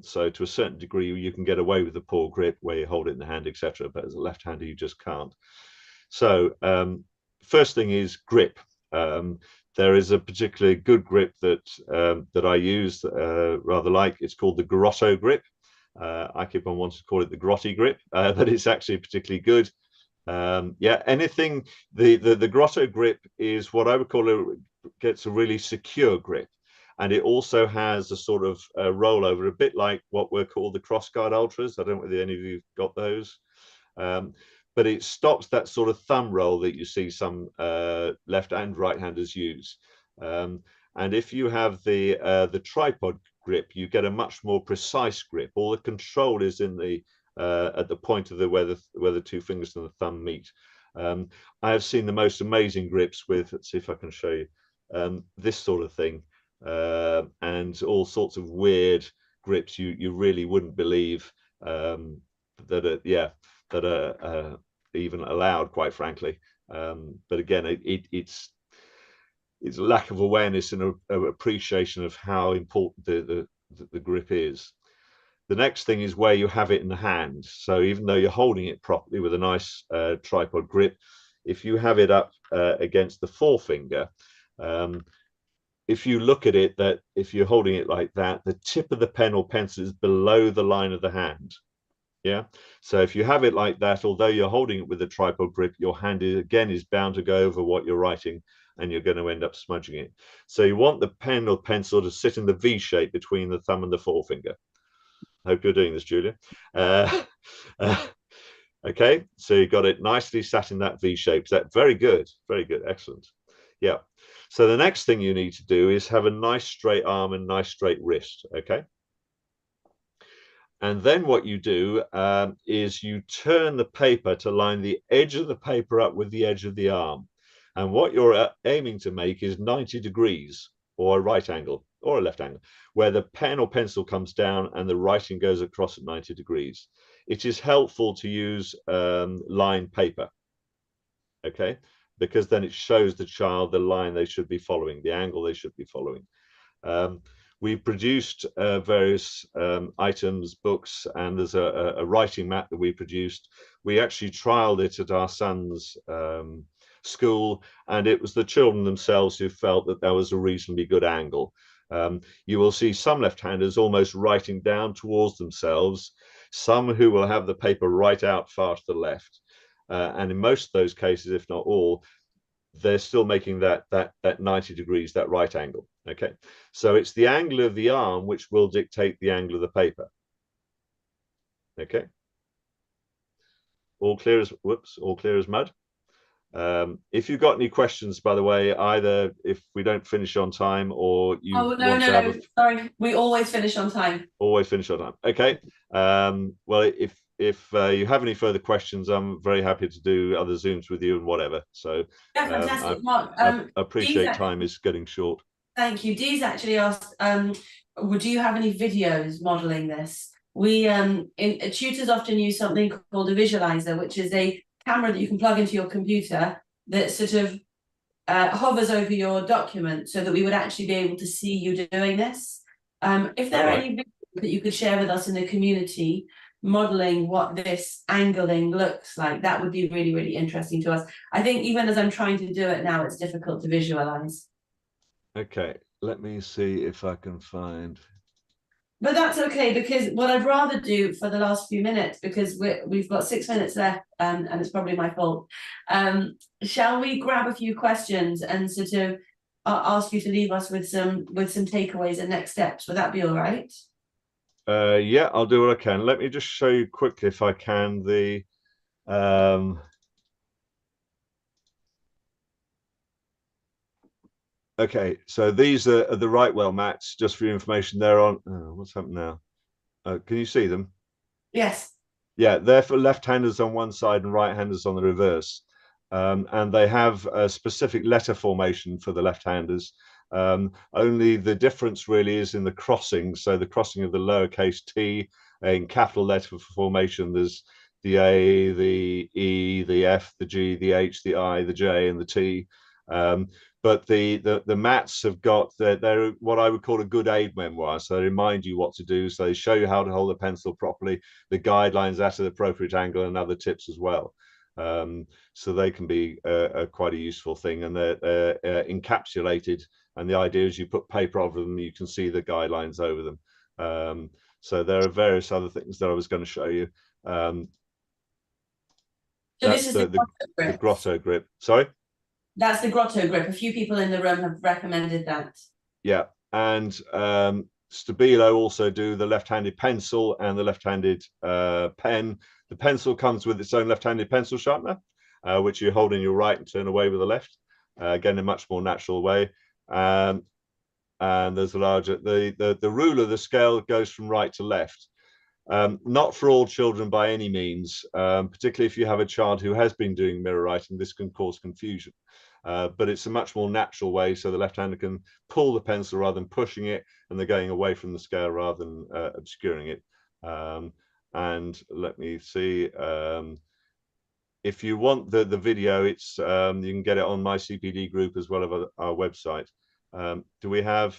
So to a certain degree, you can get away with the poor grip where you hold it in the hand, etc. But as a left-hander, you just can't. So first thing is grip. There is a particularly good grip that I use, rather like. It's called the grotto grip. I keep on wanting to call it the grotty grip, but it's actually particularly good. Yeah, anything. The grotto grip is what I would call gets a really secure grip. And it also has a sort of rollover, a bit like what we're called the crossguard ultras. I don't know whether any of you got those. But it stops that sort of thumb roll that you see some left and right-handers use. And if you have the tripod grip, you get a much more precise grip. All the control is in the at the point of where the 2 fingers and the thumb meet. I have seen the most amazing grips with, let's see if I can show you, this sort of thing, and all sorts of weird grips you really wouldn't believe that are even allowed, quite frankly. But again, it's lack of awareness and appreciation of how important the grip is. The next thing is where you have it in the hand. So even though you're holding it properly with a nice tripod grip, if you have it up against the forefinger, if you look at it, that if you're holding it like that, the tip of the pen or pencil is below the line of the hand. Yeah, so if you have it like that, although you're holding it with a tripod grip, your hand is bound to go over what you're writing, and you're going to end up smudging it. So you want the pen or pencil to sit in the V shape between the thumb and the forefinger. I hope you're doing this, Julia. Okay, so you got it nicely sat in that V shape. So very good, excellent. Yeah. So the next thing you need to do is have a nice straight arm and nice straight wrist. Okay. And then what you do is you turn the paper to line the edge of the paper up with the edge of the arm. And what you're aiming to make is 90 degrees, or a right angle or a left angle, where the pen or pencil comes down and the writing goes across at 90 degrees. It is helpful to use lined paper, okay, because then it shows the child the line they should be following, the angle they should be following. We produced various items, books, and there's a writing map that we produced. We actually trialed it at our son's school, and it was the children themselves who felt that there was a reasonably good angle. You will see some left-handers almost writing down towards themselves, some who will have the paper right out far to the left. And in most of those cases, if not all, they're still making that 90 degrees, that right angle. Okay, so it's the angle of the arm which will dictate the angle of the paper. Okay, all clear as all clear as mud. If you've got any questions, by the way, either if we don't finish on time or you sorry, we always finish on time. Always finish on time. Okay. Well, if you have any further questions, I'm very happy to do other Zooms with you and whatever. So yeah, fantastic. Mark, I appreciate time is getting short. Thank you. Dee's actually asked, would you have any videos modeling this? We tutors often use something called a visualizer, which is a camera that you can plug into your computer that sort of hovers over your document, so that we would actually be able to see you doing this. If there are any videos that you could share with us in the community modeling what this angling looks like, that would be really, really interesting to us. I think even as I'm trying to do it now, it's difficult to visualize. Okay, let me see if I can find. But that's okay, because what I'd rather do for the last few minutes, because we've got 6 minutes left, and it's probably my fault. Shall we grab a few questions and sort of ask you to leave us with some takeaways and next steps? Would that be all right? Yeah, I'll do what I can. Let me just show you quickly, if I can, the okay, so these are the Rightwell mats, just for your information. They're on, what's happened now? Can you see them? Yes. Yeah, they're for left-handers on one side and right-handers on the reverse. And they have a specific letter formation for the left-handers. Only the difference really is in the crossing. So the crossing of the lowercase t in capital letter formation, there's the A, the E, the F, the G, the H, the I, the J, and the T. But the mats have got, they're what I would call a good aid memoir. So they remind you what to do. So they show you how to hold the pencil properly, the guidelines at an appropriate angle, and other tips as well. So they can be quite a useful thing, and they're encapsulated. And the idea is you put paper over them, you can see the guidelines over them. So there are various other things that I was going to show you. So this is the grotto grip. Sorry? That's the grotto grip. A few people in the room have recommended that. Yeah, and Stabilo also do the left-handed pencil and the left-handed pen. The pencil comes with its own left-handed pencil sharpener, which you hold in your right and turn away with the left. Again, in a much more natural way. And there's a larger, the ruler, the scale goes from right to left. Not for all children by any means, particularly if you have a child who has been doing mirror writing, this can cause confusion. But it's a much more natural way, so the left-hander can pull the pencil rather than pushing it, and they're going away from the scale rather than obscuring it. And let me see, if you want the video, it's you can get it on my CPD group as well as our website. Do we have,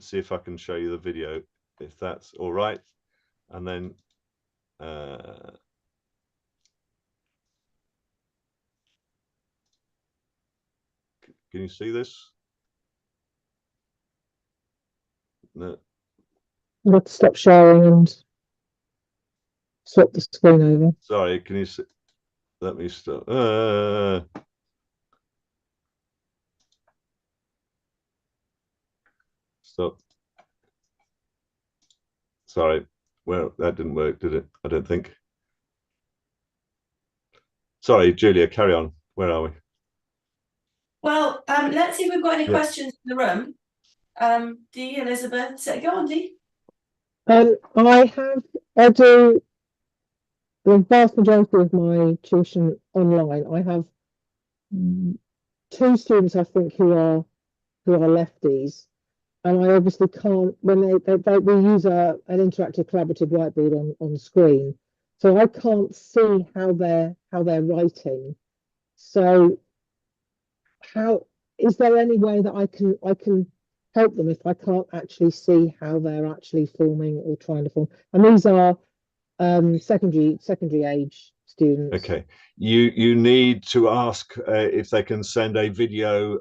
see if I can show you the video, if that's all right. And then can you see this? No. Let's stop sharing and swap the screen over. Sorry, can you see? Let me stop. Stop. Sorry. Well, that didn't work, did it? I don't think. Sorry, Julia, carry on. Where are we? Well, let's see if we've got any questions in the room. Dee, Elizabeth, go on, Dee. I have I do the vast majority of my tuition online. I have two students, I think, who are lefties, and I obviously can't when we use an interactive collaborative whiteboard on screen, so I can't see how they're writing. So, how is there any way that I can help them if I can't actually see how they're actually forming or trying to form? And these are secondary age students. Okay, you need to ask if they can send a video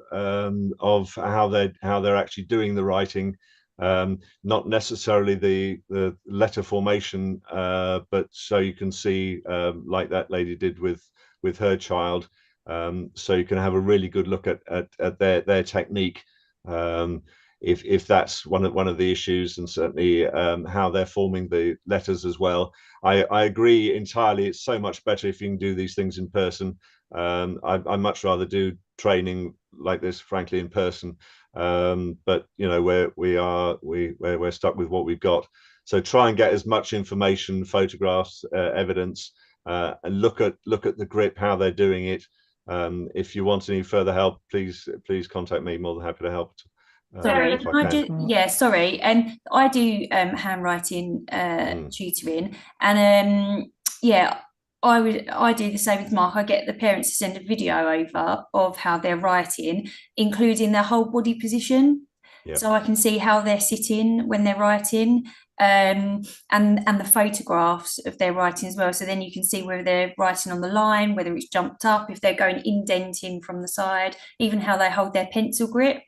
of how they're actually doing the writing, not necessarily the letter formation, but so you can see like that lady did with her child, so you can have a really good look at their technique. If that's one of the issues, and certainly how they're forming the letters as well. I agree entirely. It's so much better if you can do these things in person. I much rather do training like this, frankly, in person. But you know, we're stuck with what we've got. So try and get as much information, photographs, evidence, and look at the grip, how they're doing it. If you want any further help, please contact me. More than happy to help. Sorry, if I can. yeah, sorry. And I do handwriting tutoring, and yeah, I do the same with Mark. I get the parents to send a video over of how they're writing, including their whole body position, so I can see how they're sitting when they're writing, and the photographs of their writing as well. So then you can see whether they're writing on the line, whether it's jumped up, if they're going indenting from the side, even how they hold their pencil grip.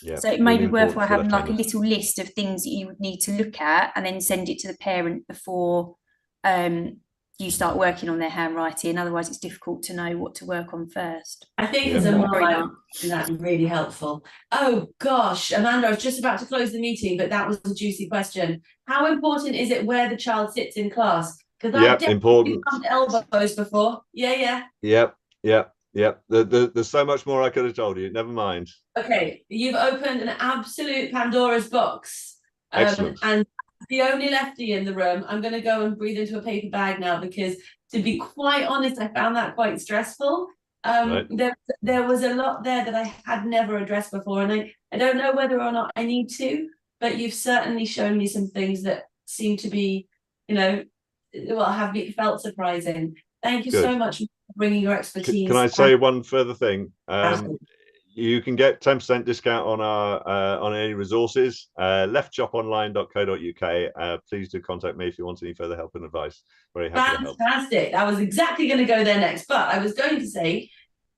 Yeah, so it may really be worthwhile having like a left-handers. little list of things that you would need to look at and then send it to the parent before you start working on their handwriting. Otherwise, it's difficult to know what to work on first. I think as a mum, that's really helpful. Oh gosh, Amanda, I was just about to close the meeting, but that was a juicy question. How important is it where the child sits in class? Because I've definitely bumped elbows before. Yeah. Yep. There's so much more I could have told you. Never mind. Okay, you've opened an absolute Pandora's box. Excellent. And the only lefty in the room, I'm going to go and breathe into a paper bag now, because to be quite honest, I found that quite stressful. Right. There was a lot there that I had never addressed before, and I don't know whether or not I need to, but you've certainly shown me some things that seem to be, have felt surprising. Thank you so much for bringing your expertise. Can I say one further thing? You can get 10% discount on our on any resources. leftchoponline.co.uk. Please do contact me if you want any further help and advice. Very happy to help. Fantastic. I was exactly going to go there next, but I was going to say,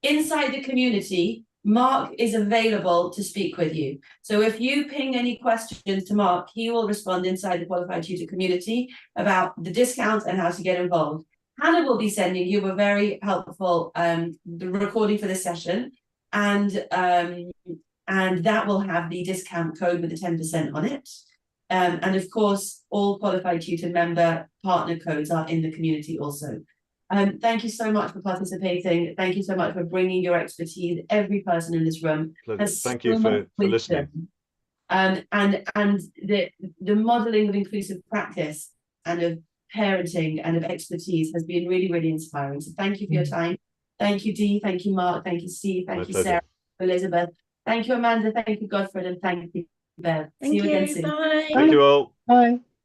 inside the community, Mark is available to speak with you. So if you ping any questions to Mark, he will respond inside the Qualified Tutor community about the discounts and how to get involved. Hannah will be sending you a very helpful the recording for this session, and that will have the discount code with the 10% on it. And of course, all Qualified Tutor member partner codes are in the community also. Thank you so much for participating. Thank you so much for bringing your expertise. Every person in this room has Thank you for listening. And the modeling of inclusive practice and of parenting and of expertise has been really, really inspiring. So thank you for your time. Thank you, Dee. Thank you, Mark. Thank you, Steve. Thank you, Sarah, Elizabeth. Thank you, Amanda. Thank you, Godfred. And thank you, Bev. See you again soon. Bye. Thank you all. Bye.